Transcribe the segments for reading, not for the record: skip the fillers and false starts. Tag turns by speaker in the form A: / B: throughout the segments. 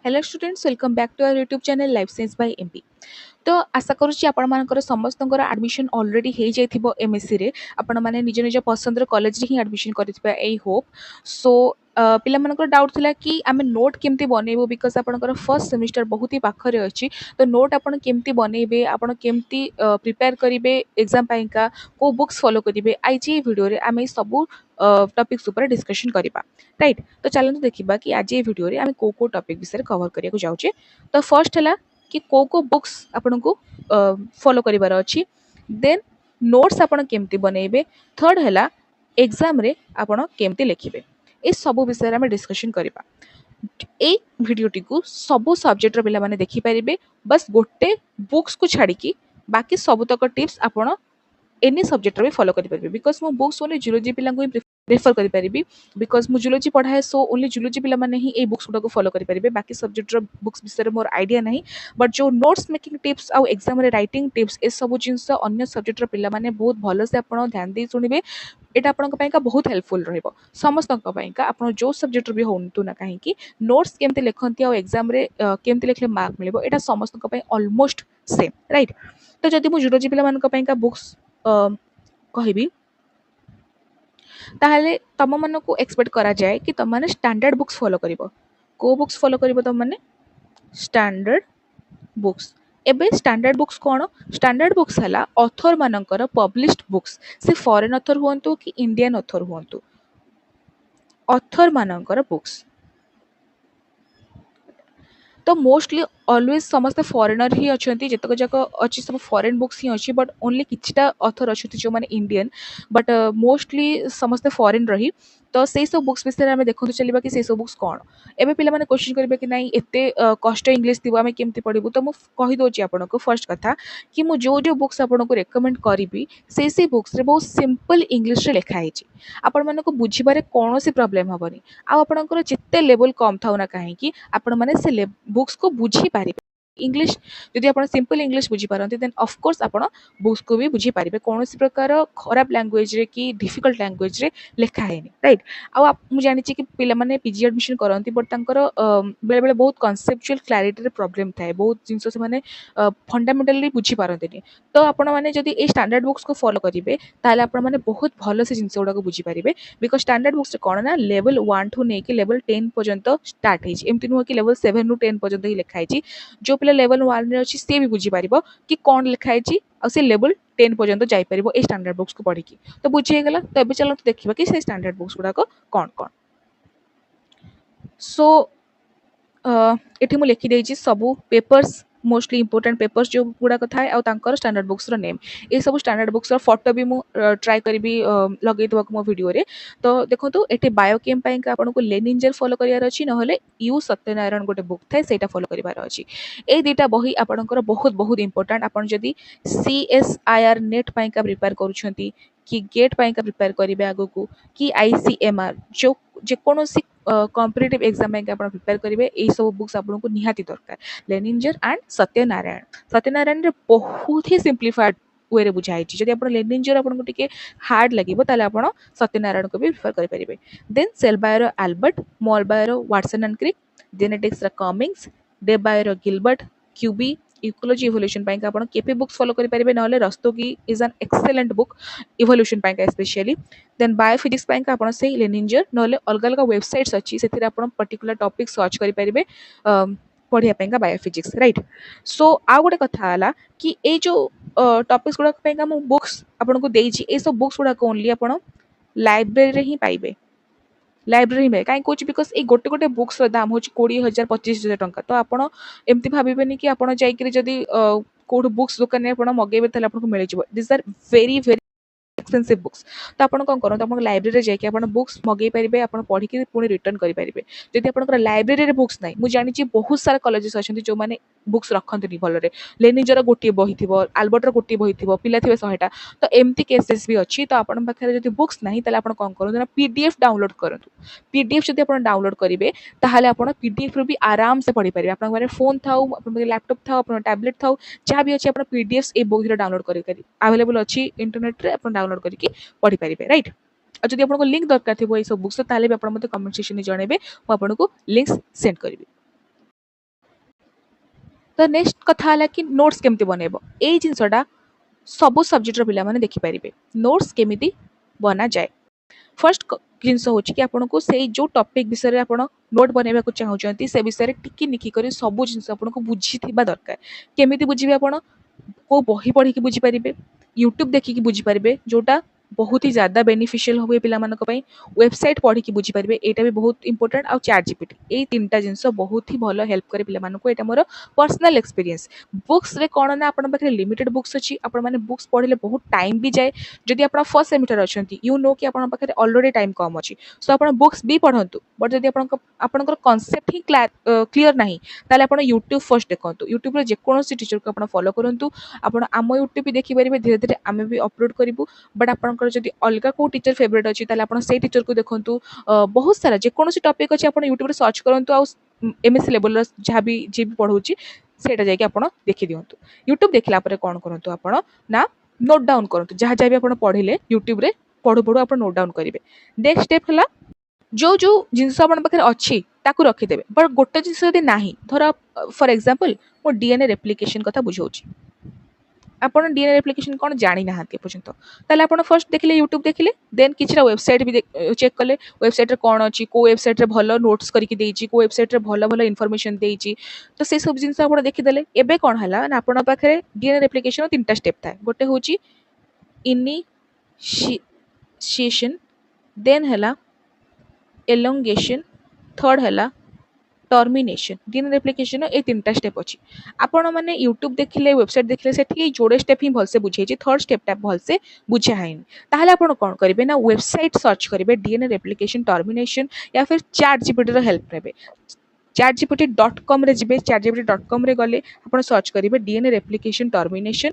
A: Hello students, welcome back to our YouTube channel life science by MP. तो आशा करुच्ची आपंकर समस्त एडमिशन ऑलरेडी हो जाइए एमएससी रे आपण मैंने निज निज पसंद कॉलेज ही एडमिशन कर होप सो पिला डाउट थिला कि आम नोट केमती बनइबू बिकज आपंकर फर्स्ट सेमिस्टर बहुत ही पाखरे अच्छी तो नोट आपन केमती बनइबे आपन केमती प्रिपेयर करेंगे एग्जाम पाइका को बुक्स फॉलो करेंगे आज ये वीडियो रे आम सब टॉपिक्स ऊपर डिस्कशन करबा राइट। तो चलते देखा कि आज ये वीडियो रे आम को टॉपिक विषय कवर करने जाऊे। तो फर्स्ट है कि को बुक्स आपन को फॉलो करिवार अछि, देन नोट्स आपन केमती बनइबे, थर्ड है एग्जाम रे आपन केमती लिखिबे। ए सब विषय में डिस्कशन करबा। ए वीडियोटी को सब सब्जेक्ट रो पिला माने देखि परिबे, बस गोटे बुक्स को छाड़ी की बाकी सब तक टिप्स आपन एनी सब्जेक्ट भी फॉलो करेंगे बिकज मो बुक्स ओनली जुलोजी पिला प्रेफर करी बिकज मु जुलोजी पढ़ाए सो ओनली जुलोजी पिला माने ही ए बुक्स गुडा को फॉलो करेंगे बाकी सब्जेक्ट बुक्स विषय मोर आइडिया नहीं बट जो नोट्स मेकिंग टिप्स आउ एग्जाम रे राइटिंग टिप्स ए सब जिनस अन्य सब्जेक्ट पिला माने बहुत भल से आपण ध्यान दे सुनिबे। एटा आपन का बहुत हेल्पफुल रहिबो समस्त का आपण जो सब्जेक्ट भी होंतु ना कहीं नोट्स केमते लिखंती आ एग्जाम रे केमते लिखले मार्क मिलिबो एटा समस्त का ऑलमोस्ट सेम राइट। तो जदि मु जुलोजी पिला मान का बुक्स कहबी ताहले तम मन को एक्सपेक्ट करा जाए कि तुम माने स्टैंडर्ड बुक्स फॉलो करिवो। को बुक्स फॉलो करिवो तुम माने स्टैंडर्ड बुक्स। एबे स्टैंडर्ड बुक्स कौन? स्टैंडर्ड बुक्स हला ऑथर मानकर पब्लिश्ड बुक्स, से फॉरेन ऑथर हुंतु कि इंडियन ऑथर हुंतु, ऑथर मानकर बुक्स। तो मोस्टली ऑलवेज समस्त फॉरेनर ही अच्छा जितक जाक अच्छी सब फॉरेन बुक्स ही अच्छी बट ओनली किछटा ऑथर अच्छा जो मैंने इंडियन बट मोस्टली समस्त फॉरेन रही। तो से सब बुक्स विषय में देखते चलवा कि से सब बुक्स कौन एवं पे क्वेश्चन करेंगे कि नाई एते कष्ट इंग्लीश थी आम केमती पढ़ू। तो मुझे कहीदे आपको फर्स्ट कथा कि मुझे जो बुक्स आपको रेकमेंड करी से बुक्स रे बहुत सिंपल इंग्लीश रे लिखाई आपण मानको बुझिबारे कौन सी प्रॉब्लम हेबनी आपणकर जिते लेवल कम थाउ ना कहीं आपण माने से बुक्स को बुझी पारे इंग्लिश। जदि आप सिंपल इंग्लिश बुझी पारती देन ऑफ कोर्स आप बुक्स को भी बुझी पारे कौन प्रकार खराब लैंग्वेज रे कि डिफिकल्ट लैंग्वेज रे लिखा है राइट। मुझे जानी कि पिला माने पीजी एडमिशन करती बट बेले बेले बहुत कनसेप्चुअल क्लैरिटी रे प्रॉब्लम थाए बहुत जिनस से माने फंडामेंटली बुझी पारती। तो आपण मैंने जदि ए स्टैंडर्ड बुक्स को फॉलो करेंगे ताहले आपण मैंने बहुत भल से जिनस गुड़ा बुझी पारे बिकज स्टैंडर्ड बुक्स कौन ना लेवल 1 ठू नहीं लेवल 10 पर्यंत स्टार्ट होमती नुह कि लेवल 7 रू 10 पर्यंत ही लिखाई जो पिला लेवल 1 रे अच्छी सी भी बुझीपार कि कौन लिखाई से लेवल 10 पर्यंत जापर ए स्टैंडर्ड बुक्स को पढ़ी। तो बुझीगला। तो ये चलते देखा कि से स्टैंडर्ड बुक्स गुड़ाक कौन कौन। सो ये मुझे लिखिदे सबू पेपर्स मोस्टली इंपोर्टेंट पेपर्स जो गुड़ाक थाए और स्टैंडर्ड बुक्स नेम ये सब स्टैंडर्ड बुक्स फोटो भी मुझे ट्राई करी लगे मो वीडियो रे। तो देखो ये बायोकेम आपको लेनिंजर फॉलो करार अच्छी ना यू सत्यनारायण गोटे बुक थाए से फॉलो करार अच्छी। ये दुटा बही आपंकर बहुत बहुत इंपोर्टेंट आपड़ जदि CSIR नेट पाइका प्रिपेयर करुँच कि गेट पाइका प्रिपेयर करेंगे आग को कि ICMR जो जेकोसी कॉम्पिटिटिव एग्जाम प्रिपेयर करेंगे ये सब बुक्स आपको निहाती दरकार। लेनिंजर एंड सत्यनारायण सत्यनारायण रे बहुत ही सिंप्लीफाइड वे रे बुझाई जदि आप लेनिंजर आपको टिके हार्ड लगे ताले आप सत्यनारायण को भी प्रिफर करेंगे। Then cell bio Albert, mol bio Watson and Crick, genetics Cummings, dev bio Gilbert, QB, ecology evolution पाइक आप केपी बुक्स फॉलो करेंगे ना Rastogi is an excellent book evolution पाइक स्पेशली। देन बायोफिजिक्स पाइक आप से लेनिंजर ना अलग अलग वेबसाइट्स अच्छी से पर्टिकुलर टॉपिक सर्च करेंगे पढ़ाई बायोफिजिक्स राइट। सो आ गोटे कथा है कि ये जो टॉपिक्स गुड़ाक बुक्स आपको देती सब बुक्स गुड़ाक ओनली आप लाइब्रेरी ही पाइबे लाइब्रेरी में कहीं कौच बिकज ये गोटे गोटे बुक्स दाम हूँ 20,000 25,000 टंका। तो आप एमती भावेनि कि आप जदि कौट बुक्स दुकान में आप मगेबे आपको मिल जाए this are very very expensive books. तो आप कौन करूँ आप लाइब्रेरी जाकि बुक्स मगे पारे आप पढ़ी पुणी रिटर्न करेंगे जदि आप लाइब्रेरी बुक्स ना मुझे जानी बहुत सारा कॉलेजेस अच्छा जो मैंने बुक्स रखते भलरे लेनिजर गोटे बही थी आल्बर्टर गोटे बही थी पिला थे 100टा। तो एमती केसेस भी अच्छी। तो आप पाखे बुक्स ना आप कौन करूँ PDF डाउनलोड करूँ PDF जब आप डाउनलोड करेंगे ताहले आप PDF रू भी आराम से पढ़ी पारे आप फोन था लैपटॉप था टैबलेट था जहाँ भी अच्छे PDFs ए बुक डाउनलोड कर अवेलेबल अच्छी इंटरनेट रे आप डाउनलोड करके पढ़ी पारे राइट। और जब आपको लिंक दरकार थी ये सब बुक्स ताले भी आप कमेंट सेक्शन में जनइबे मुझे लिंक्स सेंड करी। ତ ନେକ୍स्ट କଥା ହେଲା कि नोट्स केमती बनइब ए जिनसटा ସବୁ ସବଜେକ୍ଟର ପିଲାମାନେ ଦେଖିପାରିବେ ନୋଟ୍ସ କେମିତି ବନାଯାଏ। फर्स्ट जिनस हूँ कि आपको से जो टॉपिक विषय में आप नोट बनवा चाहते से विषय टिकी निखी कर सब जिन आपको बुझी दरकार केमी बुझे आप को बही पढ़ी बुझीपारे यूट्यूब देखिकी बुझीपारे जोटा बहुत ही ज्यादा बेनिफिशियल हुए पे वेबसाइट पढ़ी बुझीपारे यहाँ भी बहुत इंपोर्टेंट आउ चैट जीपीटी ये तीन टा जिनस बहुत ही भल हेल्प करे पे यहाँ मोर पर्सनल एक्सपीरियंस बुक्स रे कौन ना आप लिमिटेड बुक्स अच्छी आपने बुक्स पढ़ले बहुत टाइम भी जाए जदि आप फर्स्ट सेमिस्टर अच्छा यू नो कि आपरे अलरेडी टाइम कम अच्छी सो आप बुक्स भी पढ़ु बट जब आपंकर कनसेप्ट ही क्लीयर ना ताले आप यूट्यूब फर्स्ट देखो यूट्यूब जेकोसी टीचर को फॉलो करूँ आप आम यूट्यूब भी देखिपारे धीरे धीरे आम भी अपलोड करूँ बट आपंकर जब अलग कौ टीचर फेवरेट अच्छी से टीचर को देखूँ बहुत सारा जेकोसी टॉपिक अच्छी आप यूट्यूब सर्च करूँ आउ एमएससी लेवल जहाँ भी जी भी पढ़ाऊँगी सेटा जाकि आप देखी दिंतु यूट्यूब देखला कौन करूँ आप ना नोट डाउन करूँ जहाँ जहाँ भी आप पढ़ले यूट्यूब रे पढ़ू पढ़ू आप नोट डाउन करेंगे नेक्स्ट स्टेप है जो जो जिनस आप अच्छी ताकू रखिदेवे बट गोटे जिन जब ना धर फॉर एग्जांपल मो डीएनए रेप्लिकेशन कथा बुझाऊँ आप डीएनए रेप्लिकेशन कौन जानी ना पर्यंत ताले आप फर्स्ट देखिले यूट्यूब देखिले देन किसी वेबसाइट भी चेक कले वेबसाइट कौन अच्छी को वेबसाइट भल नोट्स करके को वेबसाइट भल भल इनफॉरमेशन देती तो से सब जिन आप देखीदे एवं कौन है ना आपन पाखे डीएनए रेप्लिकेशन तीन टा स्टेप था गोटे हूँ इनिशिएशन देन है एलोंगेशन थर्ड है टर्मिनेशन डीएनए रेप्लिकेशन ये तीन टा स्टेप अच्छी आपण मैंने यूट्यूब देखिले वेबसाइट देखिले से जोड़े स्टेप ही भलसे बुझे थर्ड स्टेपटा भलसे बुझा है ताहले आपण कौन करेंगे ना वेबसाइट सर्च करेंगे डीएनए रेप्लिकेशन टर्मिनेशन या फिर चैट जीपीटी हेल्प नेबे chatgpt.com रे जिबे chatgpt.com रे गले आपण सर्च करेंगे DNA replication termination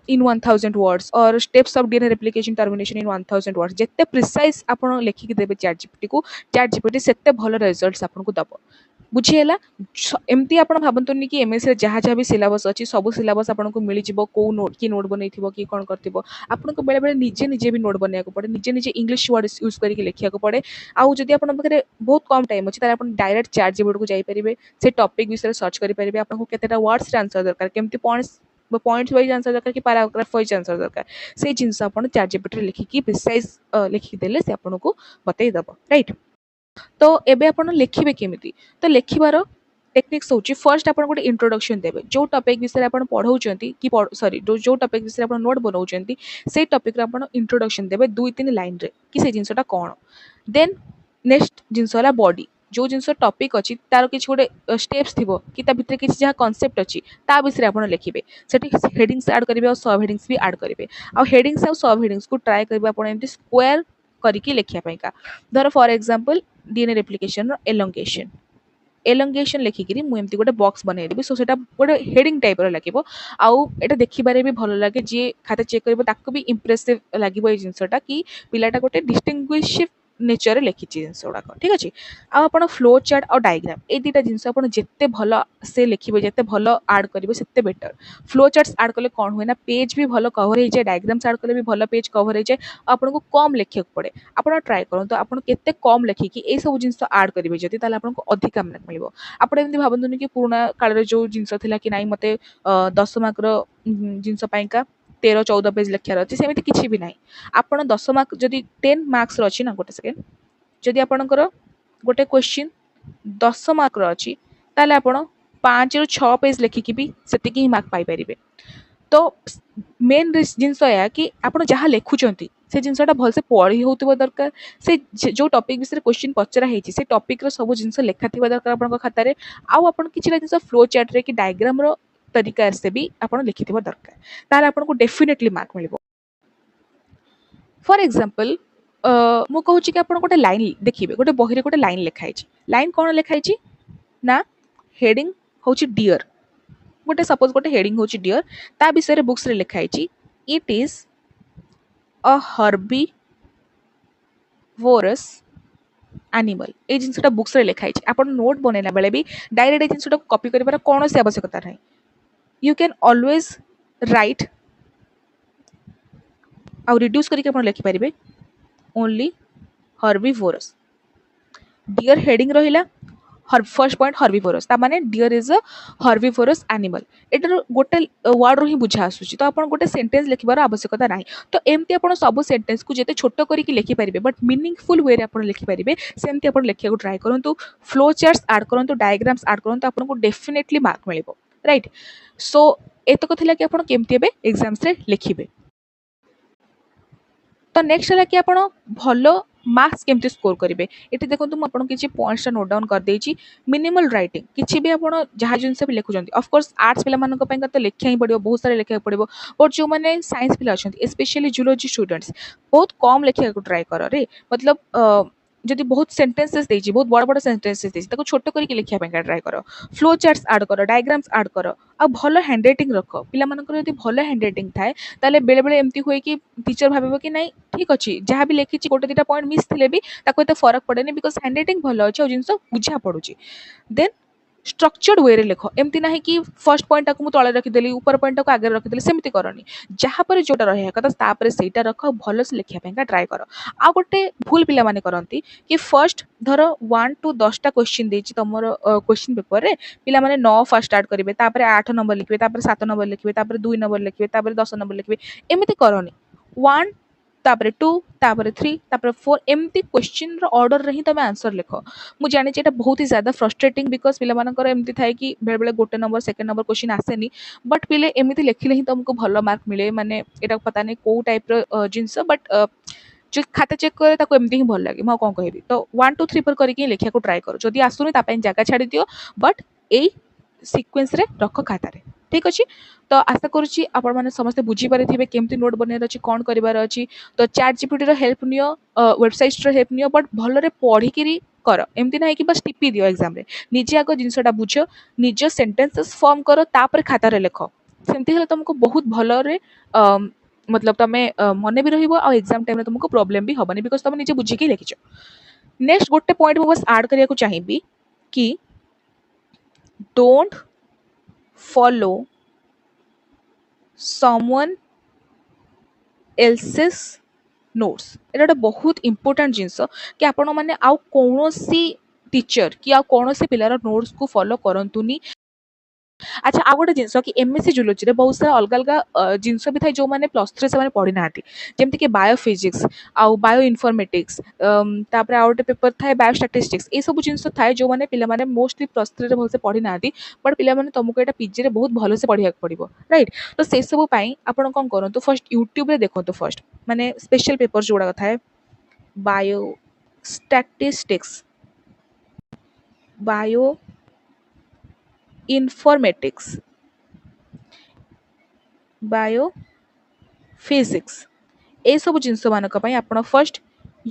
A: in 1000 words or steps of DNA replication termination in 1000 words जिते प्रिसाइज आपण लेखिक देबे चैट जीपीटी सेते भल रिजल्ट्स आपन को दबो बुझीला एमती आप भावतुनि कि एमएस जहाँ जहाँ भी सिलेबस अच्छी सब सिलेबस आपको मिल जाव कौ नोट कि नोट बनई कि कौन कर आपको बेले बेले निजे निजे भी नोट बनवाक पड़े निजे निजे इंग्लिश वर्ड यूज करके लिखा पड़े आउ जदि आप बहुत कम टाइम अच्छी आप डायरेक्ट चैट जीपीटी को जाइए से टॉपिक विषय सर्च करेंगे आपको केतेटा वर्ड्स आंसर दरकार केमती पॉइंट्स वाइज आंसर दरकार कि पैराग्राफ वाइज आंसर दरकार से जिनस आप चैट जीपीटी लिखिकी प्रिसाइज लिखिदेले से आपको बतईदेव राइट। तो एबे आपण लिखिबे केमिति तो लिखिबार टेक्निक्स होची फर्स्ट आपण गोटे इंट्रोडक्शन देबे जो टॉपिक विषय आपण पढौचंती कि सॉरी जो टॉपिक विषय आपण नोट बनौचंती से टॉपिक रे आपण इंट्रोडक्शन देबे 2-3 लाइन रे कि से जिंसटा कोन देन नेक्स्ट जिंस वाला बॉडी जो जिनस टॉपिक अच्छी तार किसी गोटे स्टेप्स थी कि भितर किसी जहाँ कनसेप्ट अच्छी ता विषय आप लिखे से हेडिंग्स ऐड करेंगे और सब हेडिंग्स भी ऐड करेंगे आ हेडिंग्स और सब हेडिंग्स को ट्राए करेंगे आप स्क्वायर करके लिखापा धर for example DNA replication elongation elongation लिखिकी मुझे गोटे बॉक्स बनईदेवी सो सेटा गोटे हेडिंग टाइप लगे आउ एटा देखिबारे भी भल लगे जी खाता चेक कर भी इम्प्रेसिव लगे जिनसटा कि पिलाटा गोटे डिस्टिंग्विश नेचर लिखी जिनस गुड़ाक ठीक अच्छे आप फ्लो चार्ट और डायग्राम ये दुटा जिनस जिते भल से लिखे जिते भल आड करेंगे से बेटर फ्लो चार्ट्स आड कले कौन हुए ना पेज भी भल कवर हो जाए डायग्राम्स आड कले भी भल पेज कवर हो जाए आपको कम लिखा पड़े आप ट्राए करूँ आप केते कम लिखिकी ये सब जिन आड करेंगे जदि आपको अधिका मार्क मिल आपड़ी भावतुनि कि पुराणा काल जो जिनस कि ना मत 10 मार्क जिनस 13-14 पेज लिखार अच्छे सेमती किसी भी ना आप 10 मार्क जदि 10 मार्क्स अच्छी ना गोटे सेकेंड जदि आपणकर गोटे क्वेश्चन 10 मार्क अच्छी ताले आप 5-6 पेज लिखिकी भी सेतिक ही मार्क पाइपर तो मेन जिनस या कि आप जहाँ लिखुंट से जिनसा भलसे पढ़ी हो दरकार से जो टॉपिक विषय क्वेश्चन पचरा है से टॉपिक सब जिन लेखा थी दरकार आप खातार आउ कि जिन फ्लो चार्ट रे कि डायग्राम रो तरीका से भी आप लिखि दरकार तार आपको definitely mark mill for example मु कहूँ कि आप गोटे लाइन देखिए गोटे बही रे गोटे लाइन लिखाई लाइन कौन लिखाई ना हेडिंग हूँ डियर गोटे सपोज गोटे हेडिंग हूँ डियर ता विषय बुक्स रे लिखाई it is a herbivorous animal ये जिनसा बुक्स रे लिखाई आप नोट बनैला बेले भी डायरेक्ट ये जिनसा कॉपी कर कौन से आवश्यकता ना यू कैन ऑलवेज राइट आउ रिड्यूस करके लिखिपारे ओनली हर्बिवोरस डियर हेडिंग रहिला फर्स्ट पॉइंट हर्बिवोरस ता माने deer is a herbivorous animal एटार गोटे वर्ड रो ही बुझा आसुची तो आपण गोटे सेंटेंस लिखिबार आवश्यकता नाही तो एमती आपण सब सेंटेंस को जेते छोट करिक लिखि परिबे बट मीनिंगफुल वे रे आपण लिखि परिबे सेमती आपण लिखिया को ट्राई करंतु फ्लो चार्ट्स ऐड करंतु डायग्राम्स ऐड करंतु आपण को डेफिनेटली मार्क मिलिबो राइट सो एतक थिला कि आपण केमती हेबे एग्जाम्स रे लिखिबे तो नेक्स्ट है कि आप भल मार्क्स केमती स्कोर करेंगे ये देखो मुझे आपको किसी पॉइंट्स नोट डाउन कर देछि मिनिमल राइटिंग किसी भी आप जहाँ जिनस भी लिखुं ऑफकोर्स आर्ट्स पे तो लिखा ही पड़ो बहुत सारा लिखा पड़ो बट जो मैंने साइंस पिला अच्छा स्पेशली जूलोजी स्टूडेंट्स बहुत कम लिखा ट्राए कर रे मतलब जदि बहुत सेंटेंसेस देछि बहुत बड़ बड़ सेंटेंसेस देछि ताको छोट करके लिखिया पे ट्राए कर फ्लो चार्ट्स ऐड कर डायग्राम्स ऐड कर आ भल हैंडराइटिंग रख पिला मानकर यदि भल हैंडराइटिंग थाए ताले बेले बेले एमती हुए कि टीचर भाबिबो कि नहीं ठीक अच्छे जहाँ भी लिखी गोटे दुटा पॉइंट मिस थे भी ताको एते फरक पड़ेनी बिकज हैंडराइटिंग भल अच्छे जिनस बुझा पड़ुची देन स्ट्रक्चर्ड वे रे लिख एमती ना कि फर्स्ट पॉइंट को मुझे तले रखीदेली ऊपर पॉइंट को आगे रखीदेली सेमती करनी जहाँ पर जोटा रहा कथा तापर सेटा रख भल से लिखा ट्राए कर आ गोटे भूल पिला माने करती कि फर्स्ट धर 1 to 10टा क्वेश्चन देछि तमर क्वेश्चन पेपर रे पिला माने 9 फर्स्ट स्टार्ट करेंगे तापर 8 नंबर लिखिबे तापर 7 नंबर लिखिबे तापर 2 नंबर लिखिबे तापर 10 नंबर लिखिबे एमती करनी 1 तापर 2 तापर 3 तापर 4 एमती क्वेश्चन रो ऑर्डर रे ही तमे आंसर लिख मु जानि एटा बहुत ही ज्यादा फ्रस्ट्रेटिंग बिकॉज पिला मानकर एमती थाए कि बेले बेले गोटे नंबर सेकंड नंबर क्वेश्चन आसेनी बट पिले एमती लिखिले ही तुमको भल मार्क मिले माने एटा पता नहीं को टाइप रो जिंस बट जो खाता चेक करे ताको एमती ही भल लगे मु कौन कहबी तो 1 2 3 पर करके लिखिया को ट्राई करो जदि आसुनी ता पई जगह छाड़ी दियो बट एई सीक्वेंस रे रख खाता रे ठीक अच्छे तो आशा करुच्ची आपण मैंने समस्ते बुझी पारे केमती नोट बनवार अच्छी कौन करार अच्छी तो चैट जीपीटी हेल्प नियो वेबसाइट हेल्प नियो बट भलरे पढ़ी कर एमती ना कि बस टिपी दियो एग्जाम रे निजे आग जिनसटा बुझ निज सेंटेंसेस फॉर्म कर तापर खातार लिख सेमती हेल्ले तुमको बहुत भलरे मतलब तुम मन भी रहिबो आ एग्जाम टाइम रे तुमको प्रॉब्लम भी हबनी बिकॉज तुम निजे बुझिकी लिखिछ नेक्स्ट गोटे पॉइंट मु बस ऐड करिया को चाहिबी कि don't follow someone else's notes एटा गोटे बहुत इंपोर्टेंट जिनस कि आपण माने आउ कोनोसी टीचर कि आउ कोनोसी पिलार नोट्स को फॉलो करंतुनी अच्छा आ गोटे जिनस कि एमएससी जूलॉजी रे बहुत सारा अलग अलग जिनस भी थाए जो माने +3 से माने पढ़ी नाती जेमति कि बायोफिजिक्स आउ बायो इन्फॉर्मेटिक्स तापर आ गोटे पेपर थाए बायोस्टैटिस्टिक्स ए सब जिनस थाए जो माने पिला माने मोस्टली +3 रे बहुत से पढ़ी नाती बट पिला माने तुमको एटा पीजी रे बहुत भलो से पढ़िया पड़िबो राइट तो से सब पई आपण कोन करंतु फर्स्ट यूट्यूब रे देखंतु फर्स्ट माने स्पेशल पेपर जोड़ा थाए biostatistics bioinformatics biophysics ए सब जिनस मानक पई आपण फर्स्ट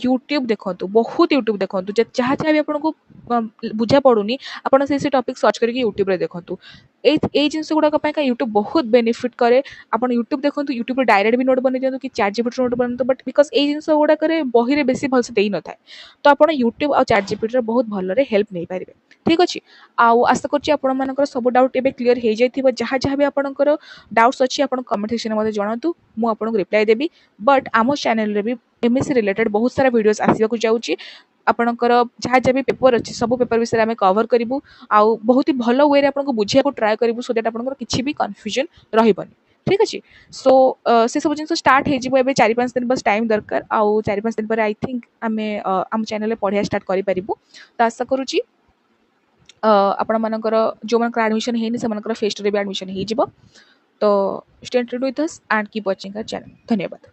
A: यूट्यूब देखंतु बहुत यूट्यूब देखंतु जहाँ जहाँ भी आपको बुझा पड़ुनी आपण से टॉपिक सर्च करके यूट्यूब रे देखंतु ए जिनस गुड़ाक का यूट्यूब बहुत बेनिफिट करे आपण यूट्यूब देखंतु यूट्यूब रे डायरेक्ट भी नोट बनै दियंतु कि चैट जीपीटी नोट बनंतु बट बिकॉज ए जिनस गुड़ाक बही रे बेसी भल से देई न थाए तो आपण यूट्यूब और चैट जीपीटी रे बहुत भल हेल्प नहीं पारे ठीक अच्छे आउ आशा करछि आपण मानकर सब डाउट एबे क्लियर हो जाइथिबो जहाँ जहाँ भी आपणकर डाउट्स अच्छी आपण कमेंट सेक्शन में जणातु मु आपनको रिप्लाई देबी बट आम चैनल रे भी एमएससी रिलेटेड बहुत सारा वीडियोस आसीबा जाऊँगी आपणकर जहाँ जहाँ भी पेपर अच्छी सब पेपर विषय में कवर करूँ आउ बहुत ही भल वे आपको बुझा ट्राए करूँ सो दैट आपंकर किसी भी कन्फ्यूजन रही ठीक अच्छे सो से सब जिन स्टार्ट हो 4-5 दिन बस टाइम दरकार आउ 4-5 दिन पर आई थिंक आम आम चैनल पढ़िया स्टार्ट करूँ तो आशा करुँची आपण मानकर जो मानकर एडमिशन हेनी से मानकर फेस्ट रे भी एडमिशन हो तो stay tuned with us and keep watching our channel धन्यवाद।